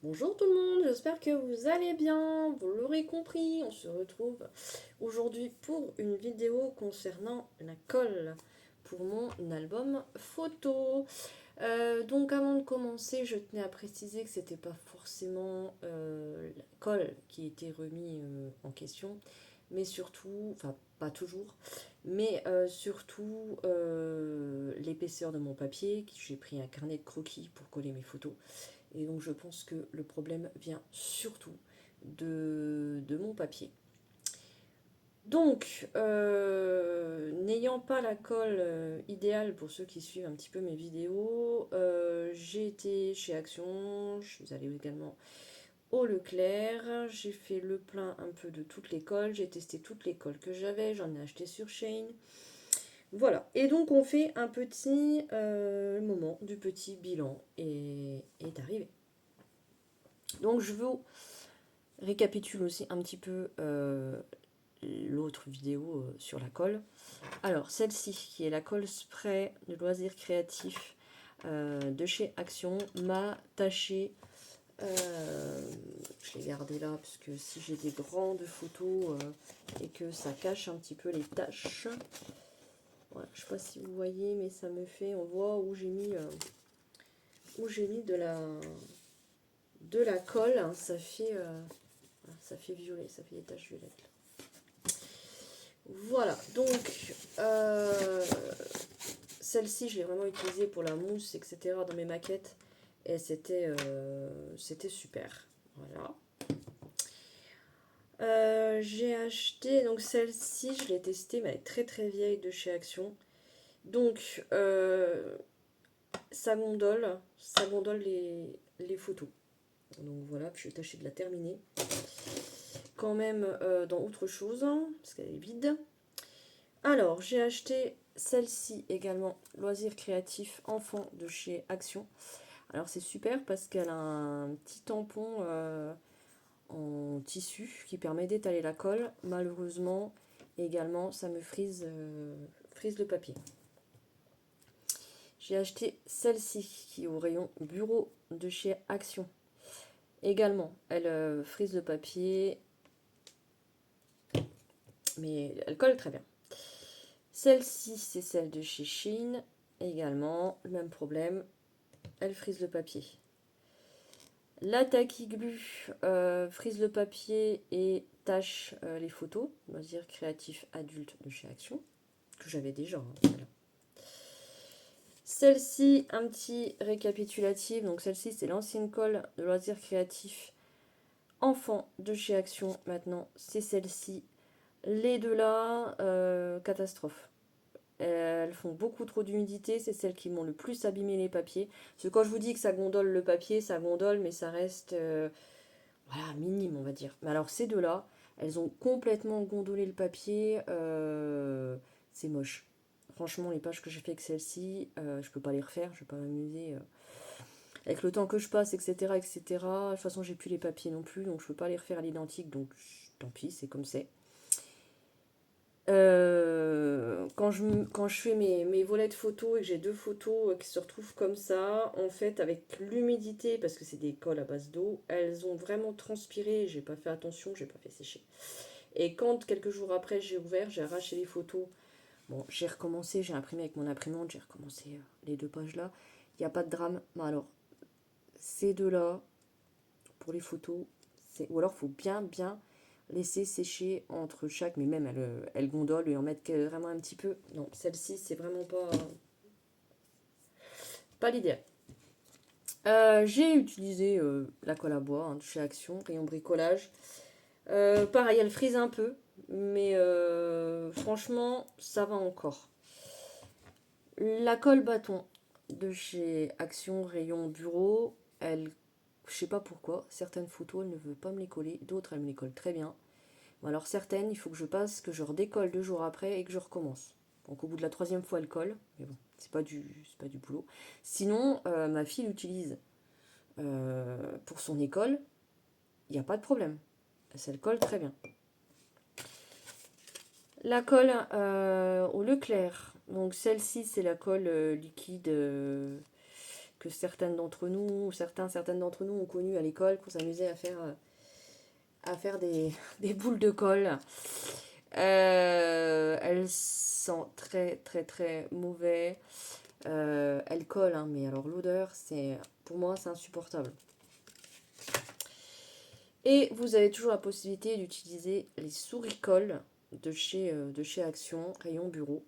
Bonjour tout le monde, j'espère que vous allez bien. Vous l'aurez compris, on se retrouve aujourd'hui pour une vidéo concernant la colle pour mon album photo. Donc avant de commencer, je tenais à préciser que c'était pas forcément la colle qui était remis en question, mais surtout, enfin pas toujours, mais surtout l'épaisseur de mon papier. J'ai pris un carnet de croquis pour coller mes photos. Et donc je pense que le problème vient surtout de mon papier. Donc, n'ayant pas la colle idéale pour ceux qui suivent un petit peu mes vidéos, j'ai été chez Action, je suis allée également au Leclerc, j'ai fait le plein un peu de toutes les colles, j'ai testé toutes les colles que j'avais, j'en ai acheté sur Shein. Voilà, et donc on fait un petit moment du petit bilan et est arrivé. Donc je vous récapitule aussi un petit peu l'autre vidéo sur la colle. Alors celle-ci, qui est la colle spray de loisirs créatifs de chez Action, m'a taché. Je l'ai gardée là parce que si j'ai des grandes photos et que ça cache un petit peu les taches. Voilà, je ne sais pas si vous voyez, mais ça me fait, on voit où j'ai mis de la colle, hein, ça fait violet, ça fait des taches violettes. Voilà, donc celle-ci, je l'ai vraiment utilisée pour la mousse, etc. dans mes maquettes. Et c'était super. Voilà. J'ai acheté, donc celle-ci, je l'ai testée, mais elle est très très vieille de chez Action. Donc, ça gondole les photos. Donc voilà, puis je vais tâcher de la terminer. Quand même dans autre chose, hein, parce qu'elle est vide. Alors, j'ai acheté celle-ci également, Loisirs créatifs enfants de chez Action. Alors, c'est super parce qu'elle a un petit tampon en tissu qui permet d'étaler la colle. Malheureusement, également, ça me frise le papier. J'ai acheté celle-ci qui est au rayon bureau de chez Action. Également, elle frise le papier, mais elle colle très bien. Celle-ci, c'est celle de chez Shein. Également, le même problème, elle frise le papier. La Tacky Glue frise le papier et tâche les photos. Loisirs créatifs adultes de chez Action, que j'avais déjà. Hein, voilà. Celle-ci, un petit récapitulatif. Donc celle-ci, c'est l'ancienne colle de Loisirs créatifs enfants de chez Action. Maintenant, c'est celle-ci. Les deux là, catastrophe. Elles font beaucoup trop d'humidité, c'est celles qui m'ont le plus abîmé les papiers. Parce que quand je vous dis que ça gondole le papier, ça gondole, mais ça reste voilà, minime, on va dire. Mais alors ces deux-là, elles ont complètement gondolé le papier. C'est moche. Franchement, les pages que j'ai fait avec celle-ci, je peux pas les refaire, je vais pas m'amuser. Avec le temps que je passe, etc., etc. De toute façon, j'ai plus les papiers non plus, donc je peux pas les refaire à l'identique, donc tant pis, c'est comme c'est. Quand je fais mes volets de photos et que j'ai deux photos qui se retrouvent comme ça, en fait, avec l'humidité, parce que c'est des colles à base d'eau, elles ont vraiment transpiré. J'ai pas fait attention, j'ai pas fait sécher. Et quand quelques jours après j'ai ouvert, j'ai arraché les photos. Bon, j'ai recommencé, j'ai imprimé avec mon imprimante, j'ai recommencé les deux pages là. Il n'y a pas de drame. Mais alors, ces deux-là, pour les photos, ou alors faut bien laisser sécher entre chaque, mais même elle gondole et en mettre vraiment un petit peu. Non, celle-ci, c'est vraiment pas l'idéal. J'ai utilisé la colle à bois hein, de chez Action, rayon bricolage. Pareil, elle frise un peu, mais franchement, ça va encore. La colle bâton de chez Action, rayon bureau, je sais pas pourquoi, certaines photos, elle ne veut pas me les coller, d'autres, elle me les colle très bien. Alors certaines, il faut que je passe, que je redécolle 2 jours après et que je recommence. Donc au bout de la troisième fois, elle colle. Mais bon, c'est pas du boulot. Sinon, ma fille l'utilise pour son école. Il n'y a pas de problème. Elle colle très bien. La colle au Leclerc. Donc celle-ci, c'est la colle liquide que certaines d'entre nous, certaines d'entre nous ont connu à l'école, qu'on s'amusait à faire des boules de colle. Elles sentent très très très mauvais. Elles collent, hein, mais alors l'odeur, pour moi, c'est insupportable. Et vous avez toujours la possibilité d'utiliser les souris-colles de chez Action, rayon bureau.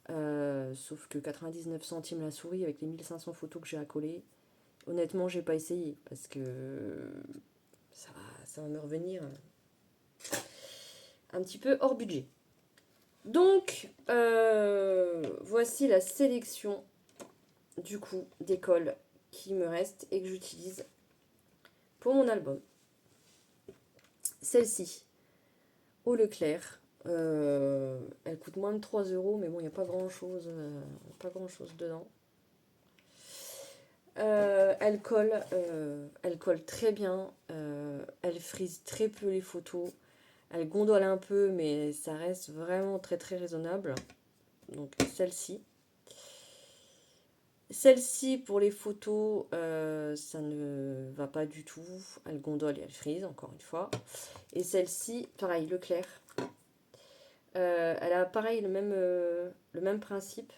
Sauf que 99 centimes la souris avec les 1500 photos que j'ai à coller. Honnêtement, j'ai pas essayé parce que ça va me revenir un petit peu hors budget. Donc, voici la sélection du coup des colles qui me restent et que j'utilise pour mon album. Celle-ci, au Leclerc. Elle coûte moins de 3 €, mais bon, il n'y a pas grand-chose dedans. Elle colle très bien. Elle frise très peu les photos. Elle gondole un peu, mais ça reste vraiment très très raisonnable. Donc celle-ci. Celle-ci, pour les photos, ça ne va pas du tout. Elle gondole et elle frise, encore une fois. Et celle-ci, pareil, Leclerc. Elle a pareil le même principe.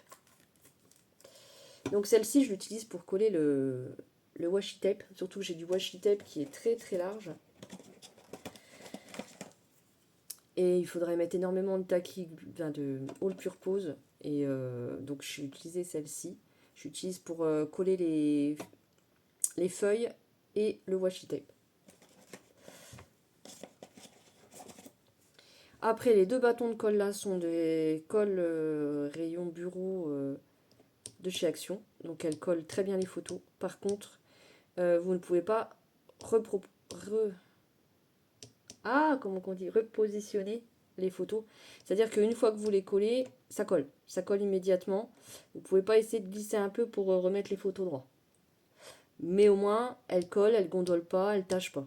Donc celle-ci, je l'utilise pour coller le washi tape. Surtout que j'ai du washi tape qui est très très large. Et il faudrait mettre énormément de tacky, de all purpose. Et donc j'ai utilisé celle-ci. J'utilise pour coller les feuilles et le washi tape. Après, les deux bâtons de colle là sont des colles rayon bureau de chez Action. Donc elles collent très bien les photos. Par contre, vous ne pouvez pas repositionner les photos. C'est-à-dire qu'une fois que vous les collez, ça colle. Ça colle immédiatement. Vous ne pouvez pas essayer de glisser un peu pour remettre les photos droit. Mais au moins, elles collent, elles gondolent pas, elles tâchent pas.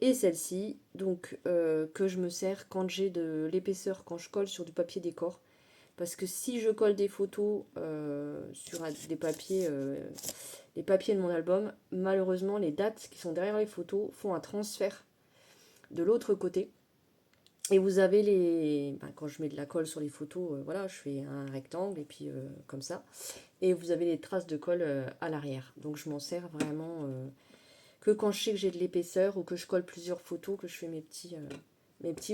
Et celle-ci, donc, que je me sers quand j'ai de l'épaisseur, quand je colle sur du papier décor. Parce que si je colle des photos sur des papiers, les papiers de mon album, malheureusement, les dates qui sont derrière les photos font un transfert de l'autre côté. Et vous avez quand je mets de la colle sur les photos, voilà, je fais un rectangle et puis comme ça. Et vous avez les traces de colle à l'arrière. Donc je m'en sers vraiment que quand je sais que j'ai de l'épaisseur ou que je colle plusieurs photos, que je fais mes petits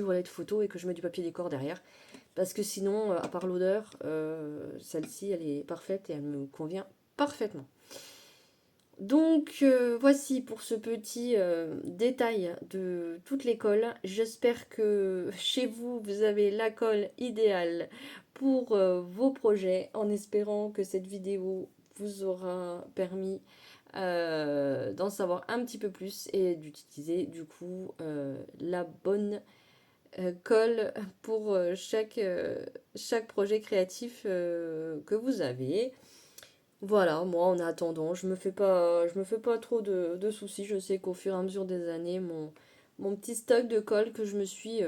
volets de photos et que je mets du papier décor derrière. Parce que sinon, à part l'odeur, celle-ci, elle est parfaite et elle me convient parfaitement. Donc, voici pour ce petit détail de toute les colles. J'espère que chez vous, vous avez la colle idéale pour vos projets, en espérant que cette vidéo vous aura permis d'en savoir un petit peu plus et d'utiliser du coup la bonne colle pour chaque projet créatif que vous avez. Voilà, moi en attendant, je me fais pas trop de soucis. Je sais qu'au fur et à mesure des années, mon petit stock de colle que je me suis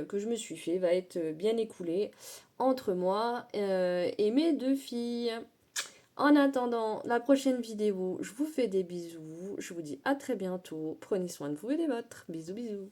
fait va être bien écoulé entre moi et mes deux filles. En attendant la prochaine vidéo, je vous fais des bisous. Je vous dis à très bientôt. Prenez soin de vous et des vôtres. Bisous bisous.